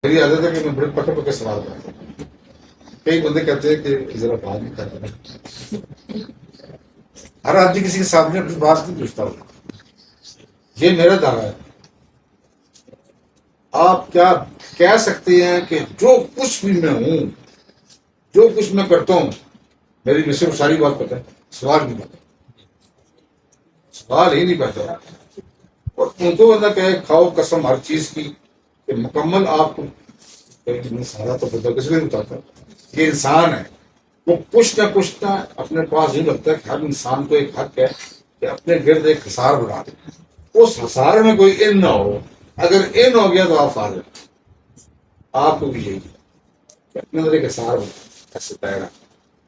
میری عادت ہے کہ میں بڑے پکے پکے سوال کرتا ہوں. کئی بندے کہتے ہیں کہ ذرا بات نہیں کرتا. ہر آدمی کسی کے سامنے اپنی بات نہیں پوچھتا ہوں. یہ میرا دعویٰ ہے. آپ کیا کہہ سکتے ہیں کہ جو کچھ بھی میں ہوں، جو کچھ میں کرتا ہوں، میری مسئلہ ساری بات پتہ ہے، سوال نہیں پتہ. سوال ہی نہیں پتہ. اور ان کو بندہ کہے کھاؤ قسم ہر چیز کی کہ مکمل آپ کو سارا تو پتہ کسی بھی نہیں بتاتا. یہ انسان ہے، وہ کچھ نہ اپنے پاس نہیں لگتا ہے کہ ہر انسان کو ایک حق ہے کہ اپنے گرد ایک حصار بنا دے. اس حصار میں کوئی ان نہ ہو. اگر ان ہو گیا تو آپ فارغ. آپ کو بھی یہی ہے کہ اپنے اندر ایک حصار ہو، ایسے دائرہ،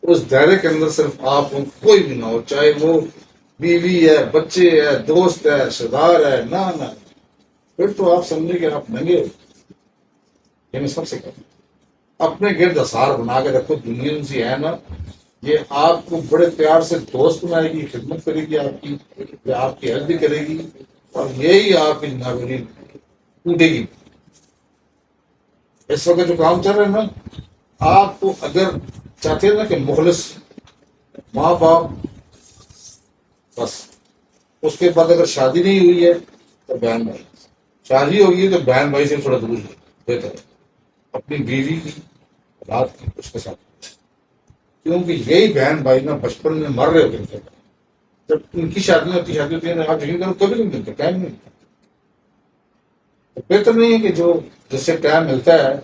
اس دائرے کے اندر صرف آپ ہوں، کوئی بھی نہ ہو، چاہے وہ بیوی ہے، بچے ہے، دوست ہے، رشتے دار ہے، نہ پھر تو آپ سمجھے کہ آپ ننگے ہو. یہ میں سب سے کہتا ہوں اپنے گرد اثار بنا کے رکھو. دنیا سے ہے نا، یہ آپ کو بڑے پیار سے دوست بنائے گی، خدمت کرے گی آپ کی، یہ آپ کی ہیلپ بھی کرے گی، اور یہی آپ کی ناگزیر ٹوٹے گی. اس وقت جو کام چل رہا ہے نا، آپ کو اگر چاہتے ہیں نا کہ مخلص ماں باپ، بس اس کے بعد اگر شادی نہیں ہوئی ہے تو بہن بھائی. شادی ہوگی تو بہن بھائی سے تھوڑا دور ہے بہتر ہے. اپنی بیوی کی رات کی اس کے ساتھ، کیونکہ یہی بہن بھائی نا بچپن میں مر رہے ہوتے تھے. جب ان کی شادی ہوتی ہے نا، آپ یقین کرو کبھی نہیں ملتے، ٹائم نہیں ملتا. تو بہتر نہیں ہے کہ جو جس سے ٹائم ملتا ہے،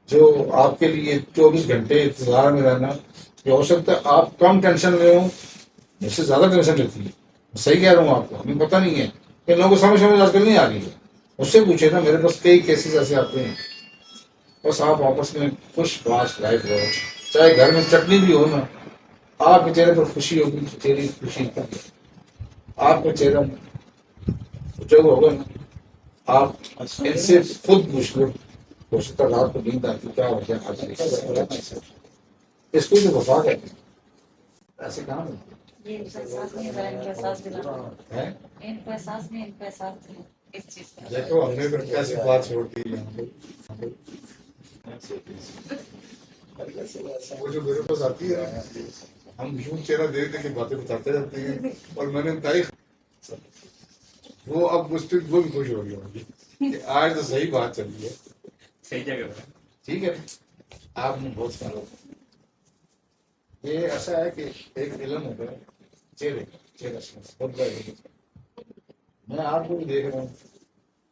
جو آپ کے لیے 24 گھنٹے انتظار میں رہنا، یہ ہو سکتا ہے آپ کم ٹینشن میں ہوں، مجھ سے زیادہ ٹینشن لیتی ہے. صحیح کہہ رہا ہوں آپ کو، ہمیں پتہ نہیں ہے کہ لوگوں کو سمجھ آج کل نہیں آ رہی ہے. اس سے پوچھے نا، میرے پاس کئی کیسز ایسے آتے ہیں. بس آپ آپس میں خوش باش لائف رہو، چاہے گھر میں چٹنی بھی ہو نا، آپ کے چہرے پر خوشی ہوگی، چہرے کی خوشی کا آپ کا چہرہ جو ہوگا نا، آپ ان سے خود پوچھ لو. ہو سکتا ہے رات کو نیند آتی کیا ہو گیا آج اس کو جو وفا کہتے ہیں. ایسے کہاں ملتے ہیں؟ دیکھو ہم نے پھر کیسی بات چھوڑ دی یہاں پہ. وہ جو میرے پاس آتی ہے، ہم یوں چہرہ دے دے کے باتیں بتاتے رہتے ہیں، اور میں نے بتائی وہ اب مجھ پہ وہ بھی خوش ہو گئی ہوگی کہ آج تو صحیح بات چل رہی ہے. صحیح جگہ پہ. ٹھیک ہے، آپ نے بہت سارا. یہ ایسا ہے کہ ایک علم ہوتا ہے چہرہ بہت بڑا علم. میں آپ کو بھی دیکھ رہا ہوں،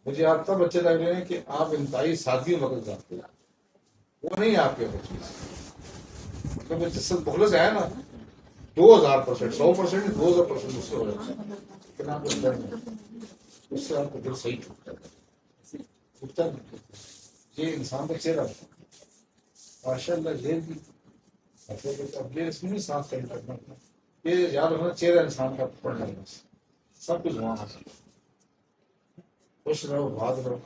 مجھے آپ تب اچھے لگ رہے ہیں کہ آپ انتہائی سادگی وقت جاتے ہیں. وہ نہیں آپ کے بچے، مطلب جس سے مخلص ہے نا 2000%، 100%، 2000% اس سے ہو جاتا ہے. لیکن آپ کو ڈر نہیں، اس سے آپ کو دل صحیح ٹوٹتا نہیں. یہ انسان کا چہرہ ہے ماشاء اللہ. یہ بھی اب یہ اس میں نہیں صاف کرنا، یہ یاد رکھنا چہرہ انسان کا پڑھنا ہے. بس سب کچھ وہاں ہے. خوش رہو، بات رہو.